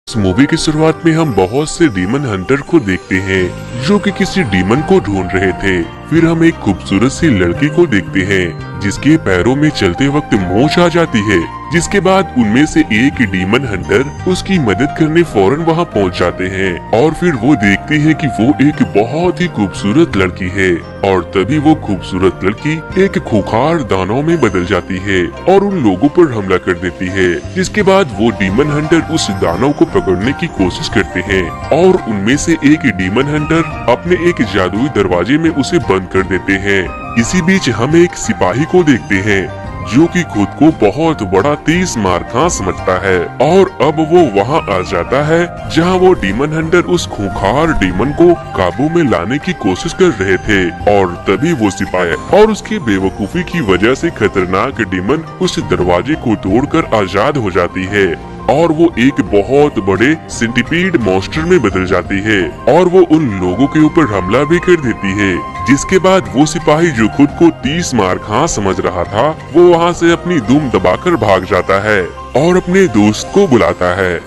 इस मूवी की शुरुआत में हम बहुत से डीमन हंटर को देखते हैं जो कि किसी डीमन को ढूंढ रहे थे। फिर हम एक खूबसूरत सी लड़की को देखते हैं जिसके पैरों में चलते वक्त मोच आ जाती है। जिसके बाद उनमें से एक डीमन हंटर उसकी मदद करने फौरन वहां पहुंच जाते हैं और फिर वो देखती है कि वो एक बहुत ही खूबसूरत लड़की है और तभी वो खूबसूरत लड़की एक खूंखार दानव में बदल जाती है और उन लोगों पर हमला कर देती है। जिसके बाद वो डीमन हंटर उस दानव को पकड़ने की कोशिश करते हैं और उनमें से एक डीमन हंटर अपने एक जादुई दरवाजे में उसे बंद कर देते हैं। इसी बीच हम एक सिपाही को देखते हैं जो कि खुद को बहुत बड़ा 30 मार खां समझता है और अब वो वहां आ जाता है जहां वो डीमन हंटर उस खूंखार डीमन को काबू में लाने की कोशिश कर रहे थे और तभी वो सिपाही और उसकी बेवकूफी की वजह से खतरनाक डीमन उस दरवाजे को तोड़कर आजाद हो जाती है और वो एक बहुत बड़े सेंटीपीड मॉन्स्टर में बदल जाती है और वो उन लोगों के ऊपर हमला भी कर देती है। जिसके बाद वो सिपाही जो खुद को 30 मार खां समझ रहा था वो वहाँ से अपनी दुम दबाकर भाग जाता है और अपने दोस्त को बुलाता है।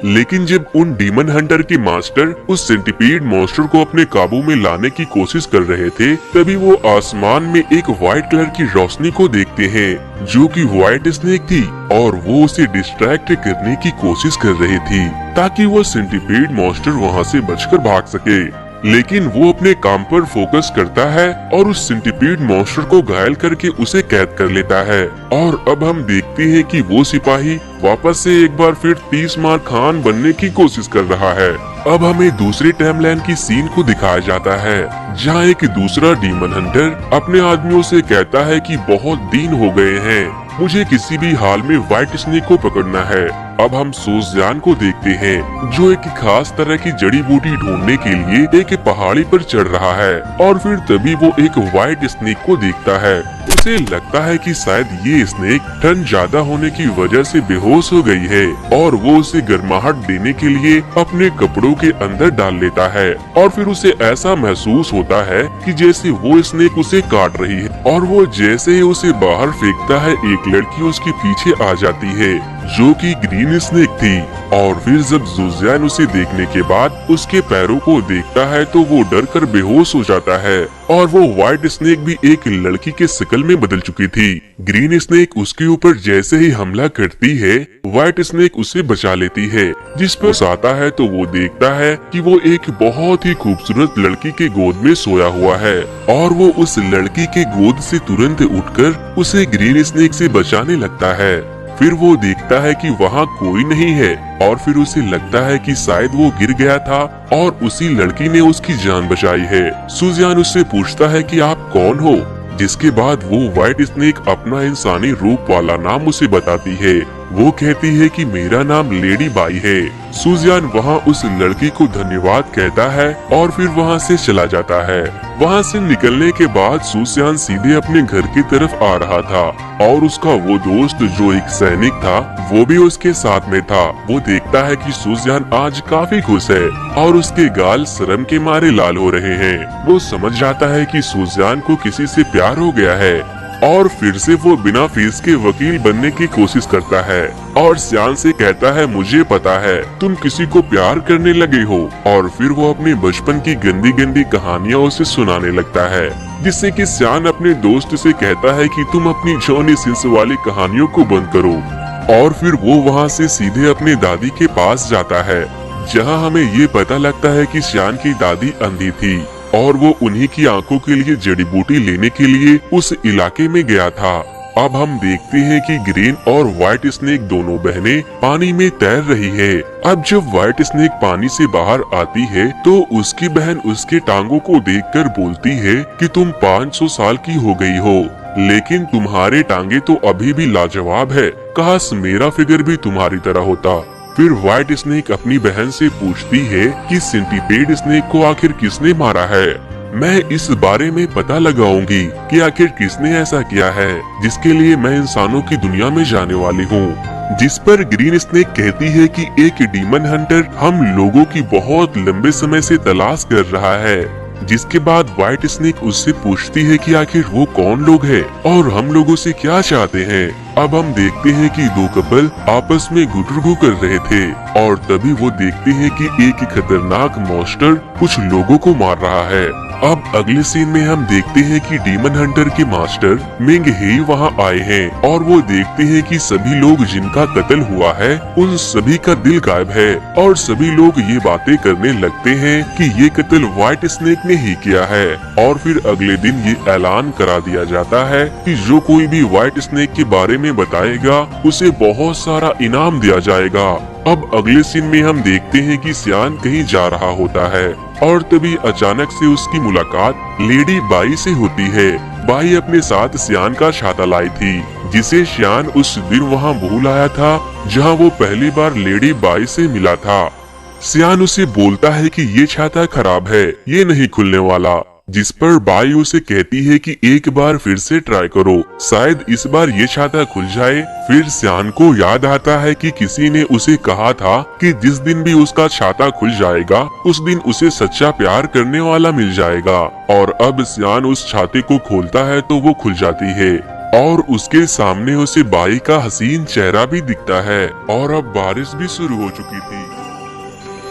लेकिन जब उन डीमन हंटर के मास्टर उस सेंटीपीड मॉन्स्टर को अपने काबू में लाने की कोशिश कर रहे थे तभी वो आसमान में एक व्हाइट कलर की रोशनी को देखते हैं जो कि व्हाइट स्नेक थी और वो उसे डिस्ट्रैक्ट करने की कोशिश कर रही थी ताकि वो सेंटीपीड मॉन्स्टर वहाँ से बचकर भाग सके। लेकिन वो अपने काम पर फोकस करता है और उस सेंटीपीड मॉन्स्टर को घायल करके उसे कैद कर लेता है और अब हम देखते हैं कि वो सिपाही वापस से एक बार फिर 30 मार खान बनने की कोशिश कर रहा है। अब हमें दूसरे टाइमलाइन की सीन को दिखाया जाता है जहाँ एक दूसरा डीमन हंटर अपने आदमियों से कहता है कि बहुत दिन हो गए हैं, मुझे किसी भी हाल में व्हाइट स्नेक को पकड़ना है। अब हम सूजयान को देखते हैं जो एक खास तरह की जड़ी बूटी ढूंढने के लिए एक पहाड़ी पर चढ़ रहा है और फिर तभी वो एक व्हाइट स्नेक को देखता है। उसे लगता है कि शायद ये स्नेक ठंड ज्यादा होने की वजह से बेहोश हो गई है और वो उसे गर्माहट देने के लिए अपने कपड़ों के अंदर डाल लेता है और फिर उसे ऐसा महसूस होता है कि जैसे वो स्नेक उसे काट रही है और वो जैसे ही उसे बाहर फेंकता है एक लड़की उसके पीछे आ जाती है जो कि ग्रीन स्नेक थी और फिर जब ज़ुज़यान उसे देखने के बाद उसके पैरों को देखता है तो वो डर कर बेहोश हो जाता है और वो व्हाइट स्नेक भी एक लड़की के शक्ल में बदल चुकी थी। ग्रीन स्नेक उसके ऊपर जैसे ही हमला करती है व्हाइट स्नेक उसे बचा लेती है। जिस पर आता है तो वो देखता है कि वो एक बहुत ही खूबसूरत लड़की के गोद में सोया हुआ है और वो उस लड़की के गोद से तुरंत उठकर उसे ग्रीन स्नेक से बचाने लगता है। फिर वो देखता है कि वहाँ कोई नहीं है और फिर उसे लगता है कि शायद वो गिर गया था और उसी लड़की ने उसकी जान बचाई है। सुजान उससे पूछता है कि आप कौन हो, जिसके बाद वो व्हाइट स्नेक अपना इंसानी रूप वाला नाम उसे बताती है। वो कहती है कि मेरा नाम लेडी बाई है। सुजान वहाँ उस लड़की को धन्यवाद कहता है और फिर वहाँ से चला जाता है। वहाँ से निकलने के बाद सुजान सीधे अपने घर की तरफ आ रहा था और उसका वो दोस्त जो एक सैनिक था वो भी उसके साथ में था। वो देखता है कि सुजान आज काफी खुश है और उसके गाल शर्म के मारे लाल हो रहे हैं। वो समझ जाता है कि सुजान को किसी से प्यार हो गया है और फिर से वो बिना फीस के वकील बनने की कोशिश करता है और श्यान से कहता है मुझे पता है तुम किसी को प्यार करने लगे हो और फिर वो अपने बचपन की गंदी गंदी कहानियां उसे सुनाने लगता है जिससे कि श्यान अपने दोस्त से कहता है कि तुम अपनी जॉनी सिंस वाली कहानियों को बंद करो और फिर वो वहाँ से सीधे अपने दादी के पास जाता है जहाँ हमें ये पता लगता है कि श्यान की दादी अंधी थी और वो उन्हीं की आंखों के लिए जड़ी बूटी लेने के लिए उस इलाके में गया था। अब हम देखते हैं कि ग्रीन और व्हाइट स्नेक दोनों बहनें पानी में तैर रही है। अब जब व्हाइट स्नेक पानी से बाहर आती है तो उसकी बहन उसके टांगों को देखकर बोलती है कि तुम 500 साल की हो गई हो लेकिन तुम्हारे टांगे तो अभी भी लाजवाब है, काश मेरा फिगर भी तुम्हारी तरह होता। फिर व्हाइट स्नेक अपनी बहन से पूछती है कि सेंटीपीड स्नेक को आखिर किसने मारा है। मैं इस बारे में पता लगाऊंगी कि आखिर किसने ऐसा किया है जिसके लिए मैं इंसानों की दुनिया में जाने वाली हूँ। जिस पर ग्रीन स्नेक कहती है कि एक डीमन हंटर हम लोगों की बहुत लंबे समय से तलाश कर रहा है। जिसके बाद व्हाइट स्नेक उससे पूछती है कि आखिर वो कौन लोग हैं और हम लोगों से क्या चाहते हैं। अब हम देखते हैं कि दो कपल आपस में गुटरगू कर रहे थे और तभी वो देखते हैं कि एक खतरनाक मॉन्स्टर कुछ लोगों को मार रहा है। अब अगले सीन में हम देखते हैं कि डीमन हंटर के मास्टर मिंग हेई वहाँ आए हैं और वो देखते हैं कि सभी लोग जिनका कत्ल हुआ है उन सभी का दिल गायब है और सभी लोग ये बातें करने लगते हैं कि ये कत्ल व्हाइट स्नेक ने ही किया है। और फिर अगले दिन ये ऐलान करा दिया जाता है कि जो कोई भी व्हाइट स्नेक के बारे में बताएगा उसे बहुत सारा इनाम दिया जाएगा। अब अगले सीन में हम देखते हैं कि सियान कहीं जा रहा होता है और तभी अचानक से उसकी मुलाकात लेडी बाई से होती है। बाई अपने साथ सियान का छाता लाई थी जिसे सियान उस दिन वहाँ भूल आया था जहाँ वो पहली बार लेडी बाई से मिला था। सियान उसे बोलता है कि ये छाता खराब है, ये नहीं खुलने वाला, जिस पर बाई उसे कहती है कि एक बार फिर से ट्राई करो, शायद इस बार ये छाता खुल जाए। फिर सियान को याद आता है कि किसी ने उसे कहा था कि जिस दिन भी उसका छाता खुल जाएगा उस दिन उसे सच्चा प्यार करने वाला मिल जाएगा। और अब सियान उस छाते को खोलता है तो वो खुल जाती है और उसके सामने उसे बाई का हसीन चेहरा भी दिखता है और अब बारिश भी शुरू हो चुकी थी।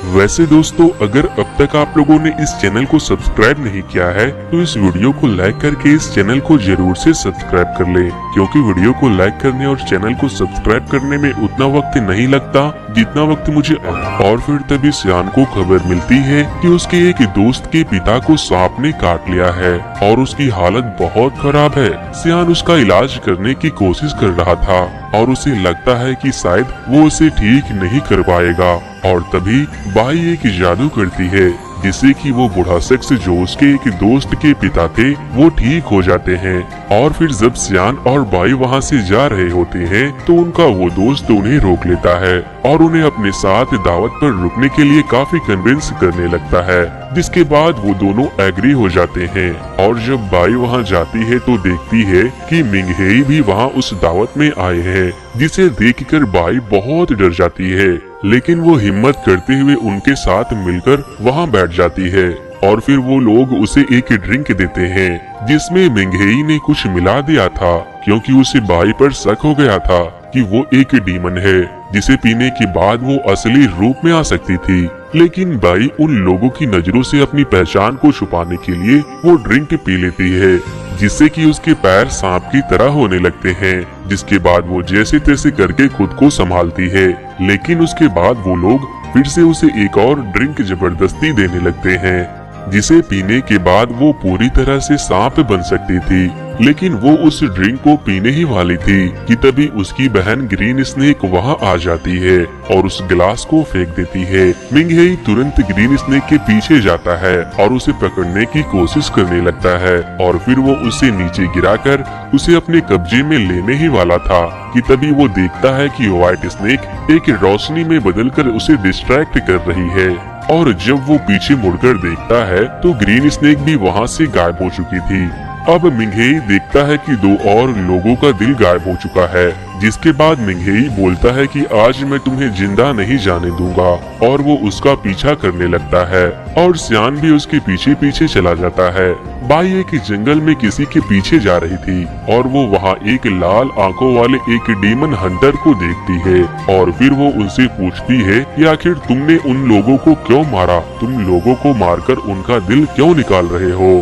वैसे दोस्तों, अगर अब तक आप लोगों ने इस चैनल को सब्सक्राइब नहीं किया है तो इस वीडियो को लाइक करके इस चैनल को जरूर से सब्सक्राइब कर ले, क्योंकि वीडियो को लाइक करने और चैनल को सब्सक्राइब करने में उतना वक्त नहीं लगता जितना वक्त मुझे। और फिर तभी सियान को खबर मिलती है कि उसके एक दोस्त के पिता को सांप ने काट लिया है और उसकी हालत बहुत खराब है। सियान उसका इलाज करने की कोशिश कर रहा था और उसे लगता है कि शायद वो उसे ठीक नहीं कर पाएगा। और तभी बाई एक जादू करती है जिससे कि वो बूढ़ा शख्स जो उसके एक दोस्त के पिता थे वो ठीक हो जाते हैं। और फिर जब सियान और बाई वहाँ से जा रहे होते हैं तो उनका वो दोस्त उन्हें रोक लेता है और उन्हें अपने साथ दावत पर रुकने के लिए काफी कन्विंस करने लगता है, जिसके बाद वो दोनों एग्री हो जाते हैं। और जब बाई वहाँ जाती है तो देखती है कि मिंग हेई भी वहाँ उस दावत में आए हैं, जिसे देखकर बाई बहुत डर जाती है, लेकिन वो हिम्मत करते हुए उनके साथ मिलकर वहाँ बैठ जाती है। और फिर वो लोग उसे एक ड्रिंक देते हैं जिसमें मिंग हेई ने कुछ मिला दिया था, क्योंकि उसे बाई पर शक हो गया था कि वो एक डीमन है जिसे पीने के बाद वो असली रूप में आ सकती थी। लेकिन बाई उन लोगों की नजरों से अपनी पहचान को छुपाने के लिए वो ड्रिंक पी लेती है, जिससे कि उसके पैर सांप की तरह होने लगते हैं। जिसके बाद वो जैसे तैसे करके खुद को संभालती है, लेकिन उसके बाद वो लोग फिर से उसे एक और ड्रिंक जबरदस्ती देने लगते हैं, जिसे पीने के बाद वो पूरी तरह से सांप बन सकती थी। लेकिन वो उस ड्रिंक को पीने ही वाली थी कि तभी उसकी बहन ग्रीन स्नेक वहाँ आ जाती है और उस गिलास को फेंक देती है। मिंग हेई तुरंत ग्रीन स्नेक के पीछे जाता है और उसे पकड़ने की कोशिश करने लगता है और फिर वो उसे नीचे गिराकर उसे अपने कब्जे में लेने ही वाला था कि तभी वो देखता है कि व्हाइट स्नेक एक रोशनी में बदलकर उसे डिस्ट्रैक्ट कर रही है। और जब वो पीछे मुड़कर देखता है तो ग्रीन स्नेक भी वहाँ से गायब हो चुकी थी। अब मिंग हेई देखता है कि दो और लोगों का दिल गायब हो चुका है, जिसके बाद मिंग हेई बोलता है कि आज मैं तुम्हें जिंदा नहीं जाने दूंगा और वो उसका पीछा करने लगता है और सियान भी उसके पीछे पीछे चला जाता है। बाई एक जंगल में किसी के पीछे जा रही थी और वो वहाँ एक लाल आंखों वाले एक डीमन हंटर को देखती है और फिर वो उनसे पूछती है कि आखिर तुमने उन लोगों को क्यों मारा, तुम लोगों को मारकर उनका दिल क्यों निकाल रहे हो।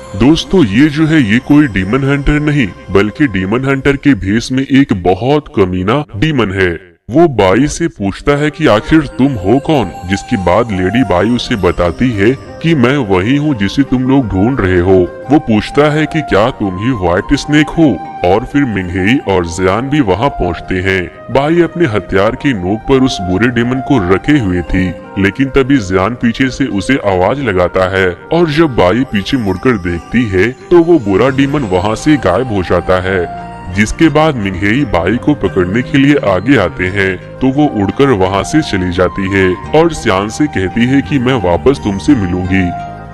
दोस्तों, ये जो है ये कोई डीमन हंटर नहीं बल्कि डीमन हंटर के भेष में एक बहुत कमीना डीमन है। वो बाई से पूछता है कि आखिर तुम हो कौन, जिसके बाद लेडी बाई उसे बताती है कि मैं वही हूँ जिसे तुम लोग ढूंढ रहे हो। वो पूछता है कि क्या तुम ही व्हाइट स्नेक हो और फिर मिंग हेई और जियान भी वहाँ पहुँचते हैं। बाई अपने हथियार की नोक पर उस बुरे डीमन को रखे हुए थी, लेकिन तभी जियान पीछे से उसे आवाज लगाता है और जब बाई पीछे मुड़कर देखती है तो वो बुरा डीमन वहाँ से गायब हो जाता है। जिसके बाद मिंग हेई बाई को पकड़ने के लिए आगे आते हैं तो वो उड़कर वहाँ से चली जाती है और सियान से कहती है कि मैं वापस तुमसे मिलूंगी।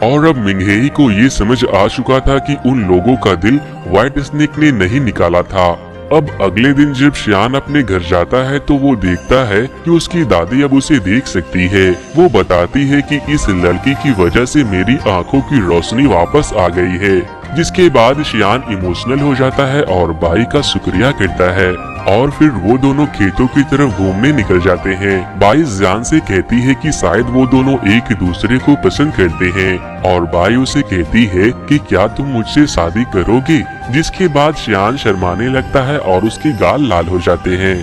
और अब मिंग हेई को ये समझ आ चुका था कि उन लोगों का दिल व्हाइट स्नेक ने नहीं निकाला था। अब अगले दिन जब सियान अपने घर जाता है तो वो देखता है कि उसकी दादी अब उसे देख सकती है। वो बताती है कि इस लड़की की वजह से मेरी आंखों की रोशनी वापस आ गई है। जिसके बाद शियान इमोशनल हो जाता है और बाई का शुक्रिया करता है और फिर वो दोनों खेतों की तरफ घूमने निकल जाते हैं। बाई जियान से कहती है कि शायद वो दोनों एक दूसरे को पसंद करते हैं और बाई उसे कहती है कि क्या तुम मुझसे शादी करोगे, जिसके बाद शियान शर्माने लगता है और उसके गाल लाल हो जाते हैं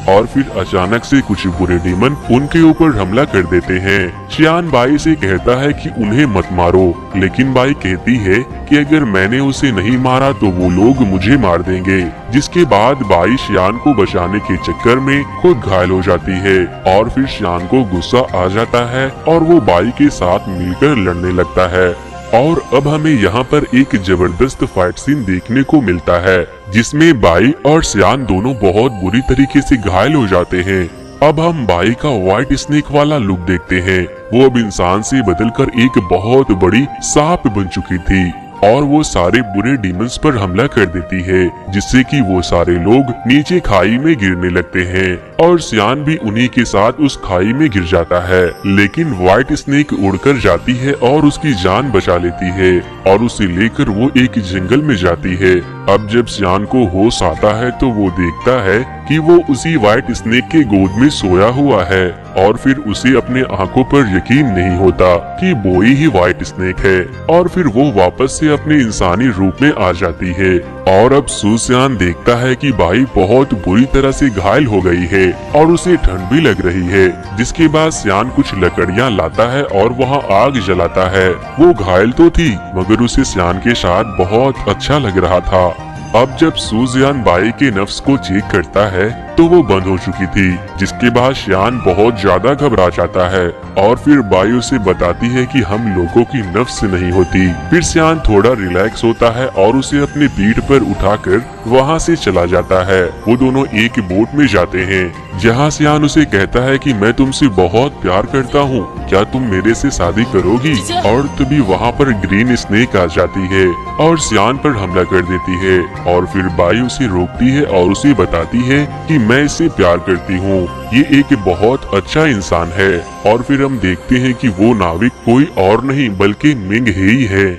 और फिर अचानक से कुछ बुरे डीमन उनके ऊपर हमला कर देते हैं। शियान बाई से कहता है कि उन्हें मत मारो, लेकिन बाई कहती है कि अगर मैंने उसे नहीं मारा तो वो लोग मुझे मार देंगे, जिसके बाद बाई शियान को बचाने के चक्कर में खुद घायल हो जाती है और फिर शियान को गुस्सा आ जाता है और वो बाई के साथ मिलकर लड़ने लगता है। और अब हमें यहाँ पर एक जबरदस्त फाइट सीन देखने को मिलता है जिसमें बाई और शियान दोनों बहुत बुरी तरीके से घायल हो जाते हैं। अब हम बाई का व्हाइट स्नेक वाला लुक देखते हैं। वो अब इंसान से बदलकर एक बहुत बड़ी सांप बन चुकी थी और वो सारे बुरे डीमंस पर हमला कर देती है, जिससे कि वो सारे लोग नीचे खाई में गिरने लगते हैं और शियान भी उन्हीं के साथ उस खाई में गिर जाता है। लेकिन व्हाइट स्नेक उड़कर जाती है और उसकी जान बचा लेती है और उसे लेकर वो एक जंगल में जाती है। अब जब शियान को होश आता है तो वो देखता है कि वो उसी व्हाइट स्नेक के गोद में सोया हुआ है और फिर उसे अपने आंखों पर यकीन नहीं होता कि वो ही व्हाइट स्नेक है और फिर वो वापस से अपने इंसानी रूप में आ जाती है। और अब सुशियान देखता है कि बाई बहुत बुरी तरह से घायल हो गई है और उसे ठंड भी लग रही है, जिसके बाद शियान कुछ लकड़ियां लाता है और वहां आग जलाता है। वो घायल तो थी मगर उसे शियान के साथ बहुत अच्छा लग रहा था। अब जब सुजियान बाई के नफ्स को चेक करता है तो वो बंद हो चुकी थी, जिसके बाद शियान बहुत ज्यादा घबरा जाता है और फिर बाई उसे बताती है कि हम लोगों की नफ्स नहीं होती। फिर शियान थोड़ा रिलैक्स होता है और उसे अपने पीठ पर उठाकर वहाँ से चला जाता है। वो दोनों एक बोट में जाते हैं जहाँ शियान उसे कहता है कि मैं तुमसे बहुत प्यार करता हूँ, क्या तुम मेरे से शादी करोगी? और तभी वहाँ पर ग्रीन स्नेक आ जाती है और शियान पर हमला कर देती है और फिर बाई उसे रोकती है और उसे बताती है कि मैं इससे प्यार करती हूँ, ये एक बहुत अच्छा इंसान है। और फिर हम देखते हैं कि वो नाविक कोई और नहीं बल्कि मिंग हे ही है।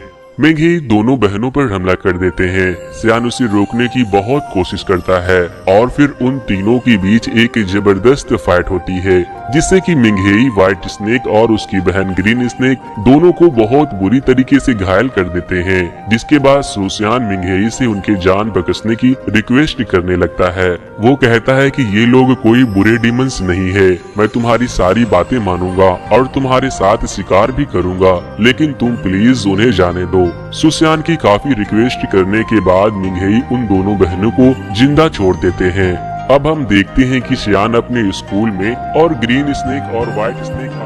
मिंग हे दोनों बहनों पर हमला कर देते हैं। शियान उसे रोकने की बहुत कोशिश करता है और फिर उन तीनों के बीच एक जबरदस्त फाइट होती है जिससे कि मिंग हे व्हाइट स्नेक और उसकी बहन ग्रीन स्नेक दोनों को बहुत बुरी तरीके से घायल कर देते हैं। जिसके बाद सुशियान मिंग हे से उनके जान बख्शने की रिक्वेस्ट करने लगता है। वो कहता है कि ये लोग कोई बुरे डीमंस नहीं है, मैं तुम्हारी सारी बातें मानूंगा और तुम्हारे साथ शिकार भी करूंगा, लेकिन तुम प्लीज उन्हें जाने दो। सुशियान की काफी रिक्वेस्ट करने के बाद मिंग हे उन दोनों बहनों को जिंदा छोड़ देते हैं। अब हम देखते हैं कि शियान अपने स्कूल में और ग्रीन स्नेक और व्हाइट स्नेक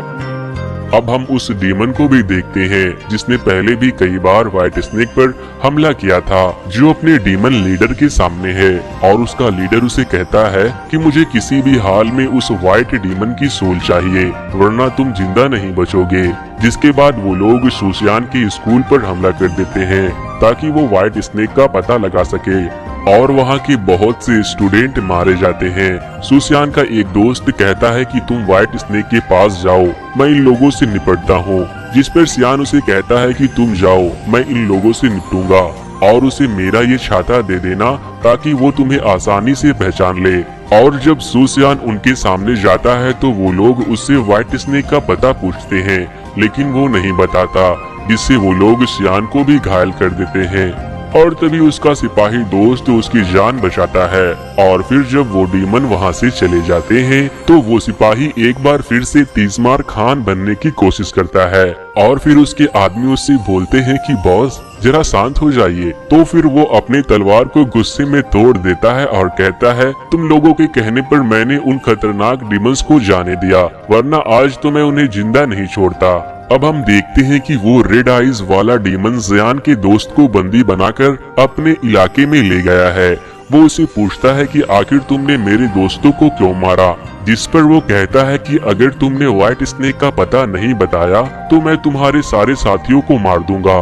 अब हम उस डीमन को भी देखते हैं जिसने पहले भी कई बार व्हाइट स्नेक पर हमला किया था, जो अपने डीमन लीडर के सामने है और उसका लीडर उसे कहता है कि मुझे किसी भी हाल में उस व्हाइट डीमन की सोल चाहिए वरना तुम जिंदा नहीं बचोगे। जिसके बाद वो लोग सुशियान के स्कूल पर हमला कर देते हैं ताकि वो व्हाइट स्नेक का पता लगा सके और वहाँ के बहुत से स्टूडेंट मारे जाते हैं। सुशियान का एक दोस्त कहता है कि तुम व्हाइट स्नेक के पास जाओ, मैं इन लोगों से निपटता हूँ, जिस पर शियान उसे कहता है कि तुम जाओ, मैं इन लोगों से निपटूंगा और उसे मेरा ये छाता दे देना ताकि वो तुम्हें आसानी से पहचान ले। और जब सुशियान उनके सामने जाता है तो वो लोग उससे व्हाइट स्नेक का पता पूछते हैं, लेकिन वो नहीं बताता, जिससे वो लोग शियान को भी घायल कर देते हैं और तभी उसका सिपाही दोस्त उसकी जान बचाता है। और फिर जब वो डीमन वहाँ से चले जाते हैं तो वो सिपाही एक बार फिर से तीसमार खान बनने की कोशिश करता है और फिर उसके आदमी उससे बोलते हैं कि बॉस जरा शांत हो जाइए। तो फिर वो अपने तलवार को गुस्से में तोड़ देता है और कहता है तुम लोगों के कहने पर मैंने उन खतरनाक डीमंस को जाने दिया, वरना आज तो मैं उन्हें जिंदा नहीं छोड़ता। अब हम देखते हैं कि वो रेड आइज वाला डीमन जियान के दोस्त को बंदी बनाकर अपने इलाके में ले गया है। वो उसे पूछता है कि आखिर तुमने मेरे दोस्तों को क्यों मारा, जिस पर वो कहता है कि अगर तुमने व्हाइट स्नेक का पता नहीं बताया तो मैं तुम्हारे सारे साथियों को मार दूंगा।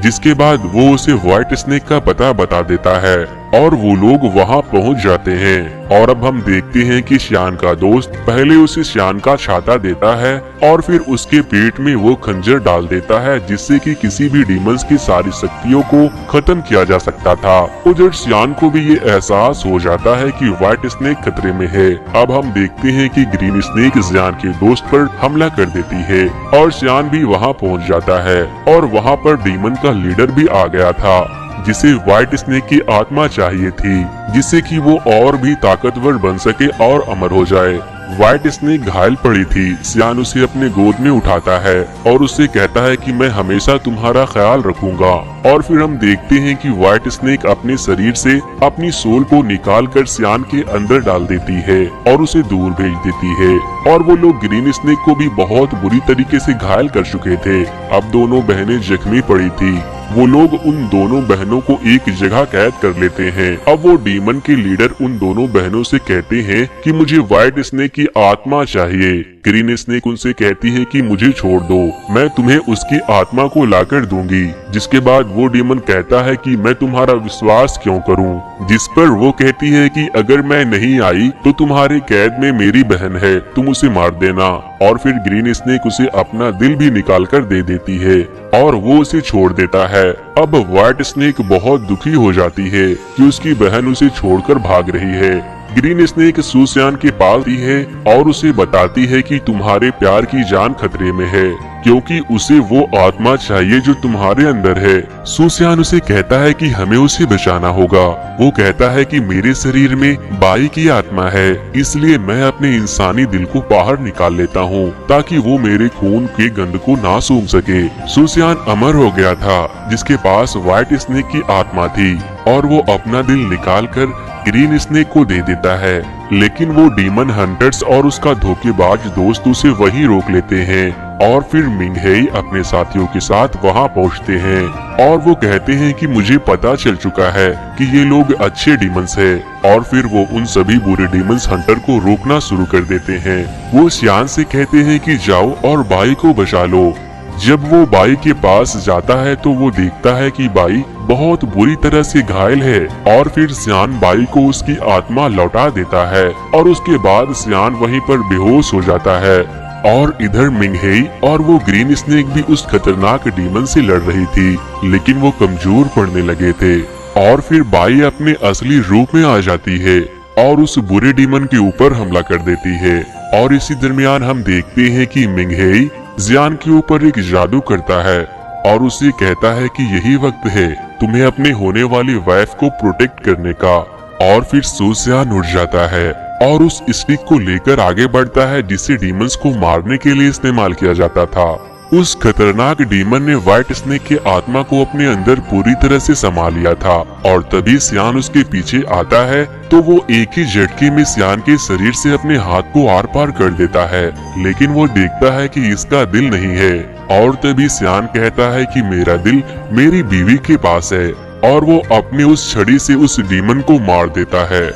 जिसके बाद वो उसे व्हाइट स्नेक का पता बता देता है और वो लोग वहाँ पहुँच जाते हैं। और अब हम देखते हैं कि श्यान का दोस्त पहले उसे श्यान का छाता देता है और फिर उसके पेट में वो खंजर डाल देता है, जिससे कि किसी भी डीमंस की सारी शक्तियों को खत्म किया जा सकता था। उधर श्यान को भी ये एहसास हो जाता है कि व्हाइट स्नेक खतरे में है। अब हम देखते हैं कि ग्रीन स्नेक श्यान के दोस्त पर हमला कर देती है और श्यान भी वहाँ पहुँच जाता है और वहाँ पर डीमन का लीडर भी आ गया था, जिसे व्हाइट स्नेक की आत्मा चाहिए थी, जिससे कि वो और भी ताकतवर बन सके और अमर हो जाए। व्हाइट स्नेक घायल पड़ी थी। श्यान उसे अपने गोद में उठाता है और उससे कहता है कि मैं हमेशा तुम्हारा ख्याल रखूंगा। और फिर हम देखते हैं कि व्हाइट स्नेक अपने शरीर से अपनी सोल को निकाल कर श्यान के अंदर डाल देती है और उसे दूर भेज देती है। और वो लोग ग्रीन स्नेक को भी बहुत बुरी तरीके से घायल कर चुके थे। अब दोनों बहनें जख्मी पड़ी थी। वो लोग उन दोनों बहनों को एक जगह कैद कर लेते हैं। अब वो डीमन के लीडर उन दोनों बहनों से कहते हैं कि मुझे व्हाइट स्नेक की आत्मा चाहिए। ग्रीन स्नेक उनसे कहती है कि मुझे छोड़ दो, मैं तुम्हें उसकी आत्मा को लाकर दूंगी। जिसके बाद वो डीमन कहता है कि मैं तुम्हारा विश्वास क्यों करूं? जिस पर वो कहती है कि अगर मैं नहीं आई तो तुम्हारे कैद में मेरी बहन है, तुम उसे मार देना। और फिर ग्रीन स्नेक उसे अपना दिल भी निकाल कर दे देती है और वो उसे छोड़ देता है। अब व्हाइट स्नेक बहुत दुखी हो जाती है कि उसकी बहन उसे छोड़कर भाग रही है। ग्रीन स्नेक सुश्यान के पास आती है और उसे बताती है कि तुम्हारे प्यार की जान खतरे में है, क्योंकि उसे वो आत्मा चाहिए जो तुम्हारे अंदर है। सुश्यान उसे कहता है कि हमें उसे बचाना होगा। वो कहता है कि मेरे शरीर में बाई की आत्मा है, इसलिए मैं अपने इंसानी दिल को बाहर निकाल लेता हूँ ताकि वो मेरे खून के गंध को ना सूंघ सके। सुश्यान अमर हो गया था, जिसके पास व्हाइट स्नेक की आत्मा थी, और वो अपना दिल निकाल कर ग्रीन स्नेक को दे देता है। लेकिन वो डीमन हंटर्स और उसका धोखेबाज दोस्त उसे वहीं रोक लेते हैं। और फिर मिंगहेई अपने साथियों के साथ वहां पहुंचते हैं और वो कहते हैं कि मुझे पता चल चुका है कि ये लोग अच्छे डीमंस हैं। और फिर वो उन सभी बुरे डीमंस हंटर को रोकना शुरू कर देते हैं। वो श्यान से कहते हैं कि जाओ और बाई को बचा लो। जब वो बाई के पास जाता है तो वो देखता है कि बाई बहुत बुरी तरह से घायल है। और फिर श्यान बाई को उसकी आत्मा लौटा देता है और उसके बाद श्यान वहीं पर बेहोश हो जाता है। और इधर मिंगहेई और वो ग्रीन स्नेक भी उस खतरनाक डीमन से लड़ रही थी, लेकिन वो कमजोर पड़ने लगे थे। और फिर बाई अपने असली रूप में आ जाती है और उस बुरे डीमन के ऊपर हमला कर देती है। और इसी दरमियान हम देखते हैं कि मिंगहेई श्यान के ऊपर एक जादू करता है और उसे कहता है कि यही वक्त है तुम्हें अपने होने वाली वाइफ को प्रोटेक्ट करने का। और फिर सुश्यान उठ जाता है और उस स्टिक को लेकर आगे बढ़ता है, जिसे डीमंस को मारने के लिए इस्तेमाल किया जाता था। उस खतरनाक डीमन ने व्हाइट स्नेक के आत्मा को अपने अंदर पूरी तरह से समा लिया था। और तभी श्यान उसके पीछे आता है तो वो एक ही झटके में श्यान के शरीर से अपने हाथ को आर पार कर देता है, लेकिन वो देखता है कि इसका दिल नहीं है। और तभी श्यान कहता है कि मेरा दिल मेरी बीवी के पास है, और वो अपने उस छड़ी से उस डीमन को मार देता है,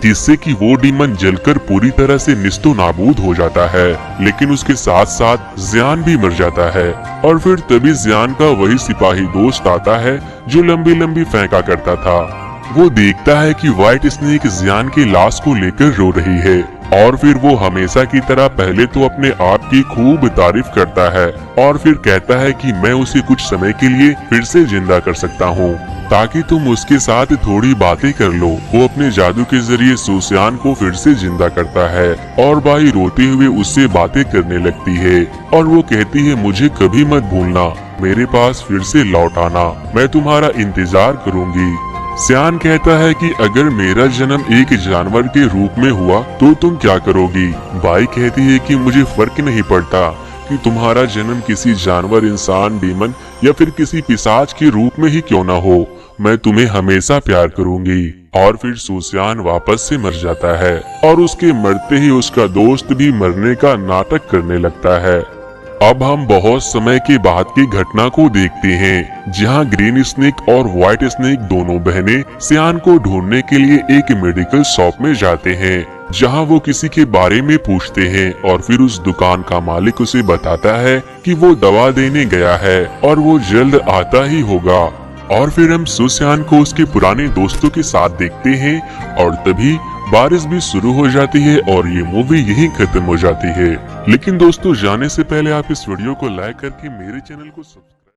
जिससे कि वो डीमन जलकर पूरी तरह से निस्तो नाबूद हो जाता है। लेकिन उसके साथ साथ श्यान भी मर जाता है। और फिर तभी श्यान का वही सिपाही दोस्त आता है जो लंबी लंबी फेंका करता था। वो देखता है कि व्हाइट स्नेक श्यान की लाश को लेकर रो रही है। और फिर वो हमेशा की तरह पहले तो अपने आप की खूब तारीफ करता है और फिर कहता है कि मैं उसे कुछ समय के लिए फिर से जिंदा कर सकता हूँ ताकि तुम उसके साथ थोड़ी बातें कर लो। वो अपने जादू के जरिए सुश्यान को फिर से जिंदा करता है और बाई रोते हुए उससे बातें करने लगती है और वो कहती है मुझे कभी मत भूलना, मेरे पास फिर से लौट आना, मैं तुम्हारा इंतजार करूंगी। श्यान कहता है कि अगर मेरा जन्म एक जानवर के रूप में हुआ तो तुम क्या करोगी? बाई कहती है कि मुझे फर्क नहीं पड़ता कि तुम्हारा जन्म किसी जानवर, इंसान, डीमन या फिर किसी पिशाच के रूप में ही क्यों ना हो, मैं तुम्हें हमेशा प्यार करूंगी। और फिर सुश्यान वापस से मर जाता है और उसके मरते ही उसका दोस्त भी मरने का नाटक करने लगता है। अब हम बहुत समय के बाद की घटना को देखते हैं, जहां ग्रीन स्नेक और व्हाइट स्नेक दोनों बहनें श्यान को ढूंढने के लिए एक मेडिकल शॉप में जाते हैं, जहां वो किसी के बारे में पूछते हैं और फिर उस दुकान का मालिक उसे बताता है कि वो दवा देने गया है और वो जल्द आता ही होगा। और फिर हम सुसियान को उसके पुराने दोस्तों के साथ देखते हैं और तभी बारिश भी शुरू हो जाती है और ये मूवी यहीं खत्म हो जाती है। लेकिन दोस्तों, जाने से पहले आप इस वीडियो को लाइक करके मेरे चैनल को सब्सक्राइब